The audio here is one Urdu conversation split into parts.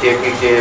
KPK,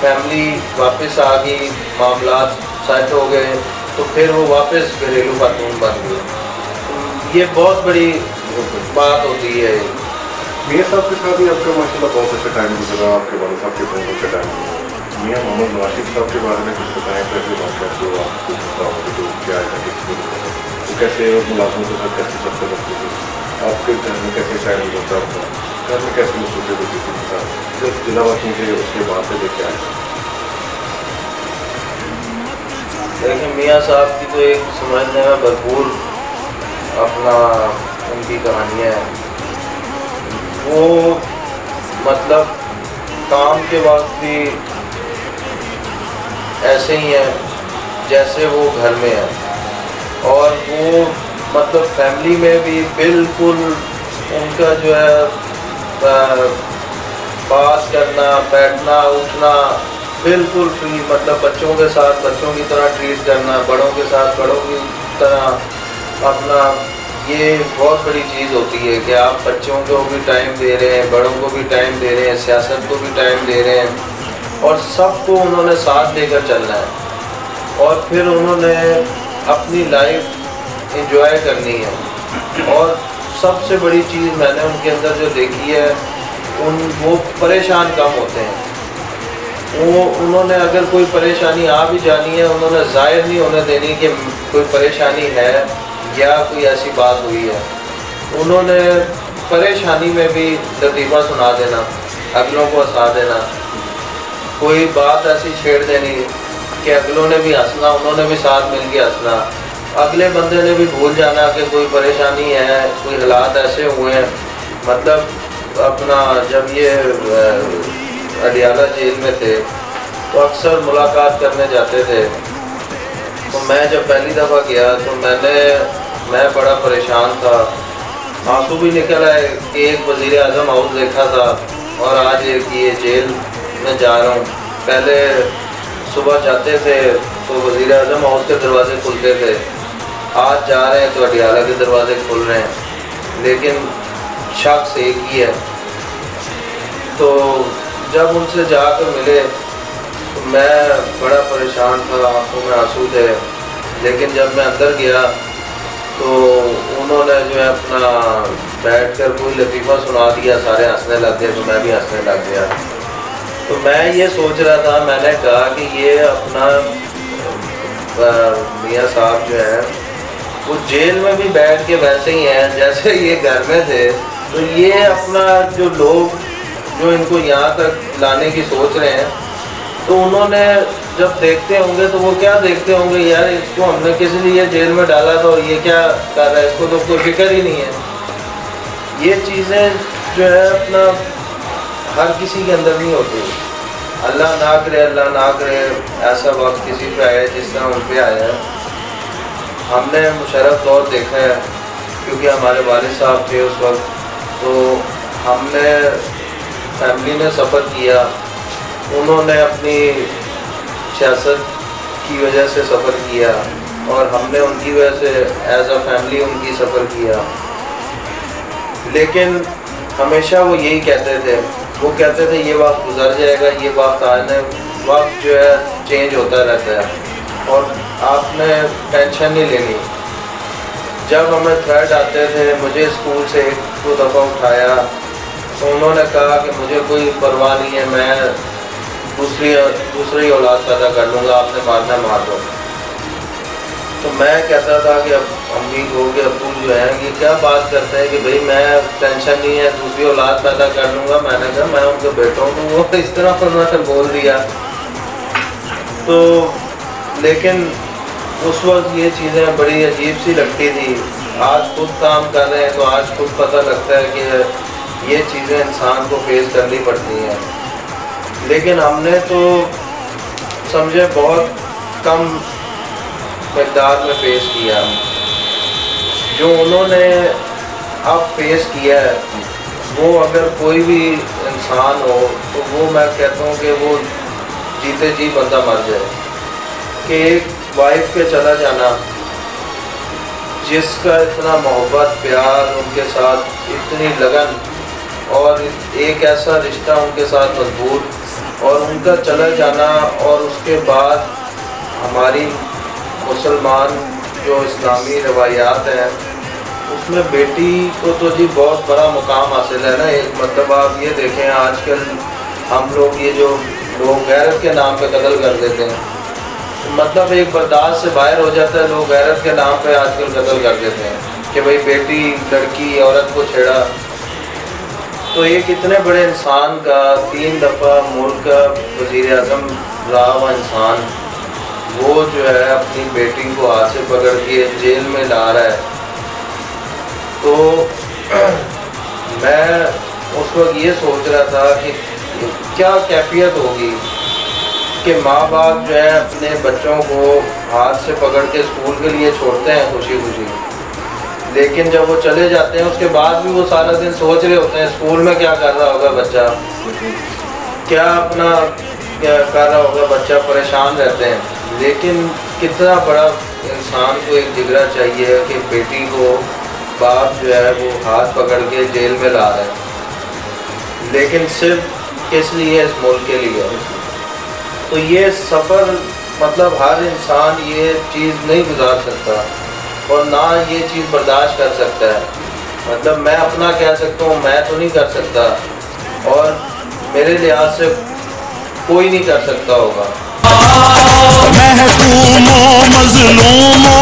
فیملی واپس آ گئی، معاملات سیٹ ہو گئے، تو پھر وہ واپس گھریلو خاتون بن گئی۔ یہ بہت بڑی بات ہوتی ہے۔ میاں صاحب کے ساتھ بھی آپ کا ماشاء اللہ بہت اچھا ٹائم گزرا، آپ کے والد صاحب کے بہت اچھا ٹائم گزرا۔ میاں محمد نواز صاحب کے بارے میں کچھ بتائیں، کیسے واقعات جو آپ کو پتا ہو جو کیا ہے، کسی کو کیسے ملازموں کے ساتھ کیسے سفر کرتے تھے، آپ کے گھر میں کیسے ٹائم گزرتا تھا، گھر میں کیسے مصروفیت ہوتی تھی کے ساتھ، جب ضلع واقعی تھے اس کے بعد سے لے کے آئے؟ لیکن میاں صاحب کی تو ایک سمجھنے میں بھرپور اپنا ان کی کہانیاں ہیں۔ وہ مطلب کام کے وقت بھی ایسے ہی ہیں جیسے وہ گھر میں ہیں، اور وہ مطلب فیملی میں بھی بالکل ان کا جو ہے بات کرنا، بیٹھنا، اٹھنا بالکل فری، مطلب بچوں کے ساتھ بچوں کی طرح ٹریٹ کرنا، بڑوں کے ساتھ بڑوں کی طرح اپنا۔ یہ بہت بڑی چیز ہوتی ہے کہ آپ بچوں کو بھی ٹائم دے رہے ہیں، بڑوں کو بھی ٹائم دے رہے ہیں، سیاست کو بھی ٹائم دے رہے ہیں، اور سب کو انہوں نے ساتھ لے کر چلنا ہے، اور پھر انہوں نے اپنی لائف انجوائے کرنی ہے۔ اور سب سے بڑی چیز میں نے ان کے اندر جو دیکھی ہے، وہ پریشان کم ہوتے ہیں۔ انہوں نے اگر کوئی پریشانی آ بھی جانی ہے، انہوں نے ظاہر نہیں ہونے دینی کہ کوئی پریشانی ہے یا کوئی ایسی بات ہوئی ہے۔ انہوں نے پریشانی میں بھی لطیفہ سنا دینا، اگلوں کو ہنسا دینا، کوئی بات ایسی چھیڑ دینی کہ اگلوں نے بھی ہنسنا، انہوں نے بھی ساتھ مل کے ہنسنا، اگلے بندے نے بھی بھول جانا کہ کوئی پریشانی ہے، کوئی حالات ایسے ہوئے ہیں۔ مطلب اپنا جب یہ اڈیالہ جیل میں تھے تو اکثر ملاقات کرنے جاتے تھے، تو میں جب پہلی دفعہ گیا تو میں بڑا پریشان تھا، آنسو بھی نکل آئے کہ ایک وزیر اعظم ہاؤس دیکھا تھا اور آج ایک یہ جیل میں جا رہا ہوں۔ پہلے صبح جاتے تھے تو وزیر اعظم ہاؤس کے دروازے کھلتے تھے، آج جا رہے ہیں تو اڈیالہ کے دروازے کھل رہے ہیں، لیکن شخص ایک ہی ہے۔ تو جب ان سے جا کر ملے تو میں بڑا پریشان تھا، آنکھوں میں آنسو تھے، لیکن جب میں اندر گیا تو انہوں نے جو ہے اپنا بیٹھ کر کوئی لطیفہ سنا دیا، سارے ہنسنے لگ گئے تو میں بھی ہنسنے لگ گیا۔ تو میں یہ سوچ رہا تھا، میں نے کہا کہ یہ اپنا میاں صاحب جو ہے وہ جیل میں بھی بیٹھ کے ویسے ہی ہیں جیسے یہ گھر میں تھے، تو یہ اپنا جو لوگ جو ان کو یہاں تک لانے کی سوچ رہے ہیں، تو انہوں نے جب دیکھتے ہوں گے تو وہ کیا دیکھتے ہوں گے، یار اس کو ہم نے کس لیے جیل میں ڈالا تھا اور یہ کیا کر رہا ہے، اس کو تو کوئی فکر ہی نہیں ہے۔ یہ چیزیں جو ہے اپنا ہر کسی کے اندر نہیں ہوتی۔ اللہ نہ کرے ایسا وقت کسی پہ آئے جس طرح ان پہ آیا ہے۔ ہم نے مشرف دور دیکھا ہے کیونکہ ہمارے والد صاحب تھے اس وقت، تو ہم نے فیملی نے سفر کیا، انہوں نے اپنی سیاست کی وجہ سے سفر کیا اور ہم نے ان کی وجہ سے ایز اے فیملی ان کی سفر کیا، لیکن ہمیشہ وہ یہی کہتے تھے، وہ کہتے تھے یہ وقت گزر جائے گا، یہ وقت آنے، وقت جو ہے چینج ہوتا رہتا ہے اور آپ نے ٹینشن نہیں لینی۔ جب ہمیں تھریٹ آتے تھے، مجھے اسکول سے ایک دو دفعہ اٹھایا تو انہوں نے کہا کہ مجھے کوئی پرواہ نہیں ہے، میں دوسری اولاد پیدا کر لوں گا، آپ نے مارنا مار دو۔ تو میں کہتا تھا کہ اب امی کو کہ ابو جو ہیں یہ کیا بات کرتے ہیں کہ بھئی میں ٹینشن نہیں ہے، دوسری اولاد پیدا کر لوں گا۔ میں نے کہا میں ان کے بیٹا ہوں، تو وہ اس طرح انہوں نے بول دیا۔ تو لیکن اس وقت یہ چیزیں بڑی عجیب سی لگتی تھی، آج خود کام کر رہے ہیں تو آج خود پتہ لگتا ہے کہ یہ چیزیں انسان کو فیس کرنی پڑتی ہیں، لیکن ہم نے تو سمجھے بہت کم مقدار میں فیس کیا۔ جو انہوں نے اب فیس کیا ہے وہ اگر کوئی بھی انسان ہو تو وہ میں کہتا ہوں کہ وہ جیتے جی بندہ مر جائے، کہ ایک وائف کے چلا جانا، جس کا اتنا محبت پیار ان کے ساتھ، اتنی لگن اور ایک ایسا رشتہ ان کے ساتھ مضبوط، اور ان کا چلا جانا، اور اس کے بعد ہماری مسلمان جو اسلامی روایات ہیں اس میں بیٹی کو تو جی بہت بڑا مقام حاصل ہے نا. ایک مطلب آپ یہ دیکھیں آج کل ہم لوگ یہ جو لوگ غیرت کے نام پہ قتل کر دیتے ہیں، مطلب ایک برداشت سے باہر ہو جاتا ہے. لوگ غیرت کے نام پہ آج کل قتل کر دیتے ہیں کہ بھئی بیٹی لڑکی عورت کو چھیڑا. تو ایک اتنے بڑے انسان کا 3 دفعہ ملک کا وزیر اعظم رہا ہوا انسان، وہ جو ہے اپنی بیٹی کو ہاتھ سے پکڑ کے جیل میں لا رہا ہے. تو میں اس وقت یہ سوچ رہا تھا کہ کیا کیفیت ہوگی کہ ماں باپ جو ہے اپنے بچوں کو ہاتھ سے پکڑ کے اسکول کے لیے چھوڑتے ہیں خوشی خوشی، لیکن جب وہ چلے جاتے ہیں اس کے بعد بھی وہ سارا دن سوچ رہے ہوتے ہیں اسکول میں کیا کر رہا ہوگا بچہ، کیا اپنا کر رہا ہوگا بچہ، پریشان رہتے ہیں. لیکن کتنا بڑا انسان کو ایک جگرا چاہیے کہ بیٹی کو باپ جو ہے وہ ہاتھ پکڑ کے جیل میں لا رہا ہے، لیکن صرف کس لیے؟ اس ملک کے لیے. تو یہ سفر مطلب ہر انسان یہ چیز نہیں گزار سکتا اور نہ یہ چیز برداشت کر سکتا ہے. مطلب میں اپنا کہہ سکتا ہوں، میں تو نہیں کر سکتا اور میرے لحاظ سے کوئی نہیں کر سکتا ہوگا. محکوم و مظلوم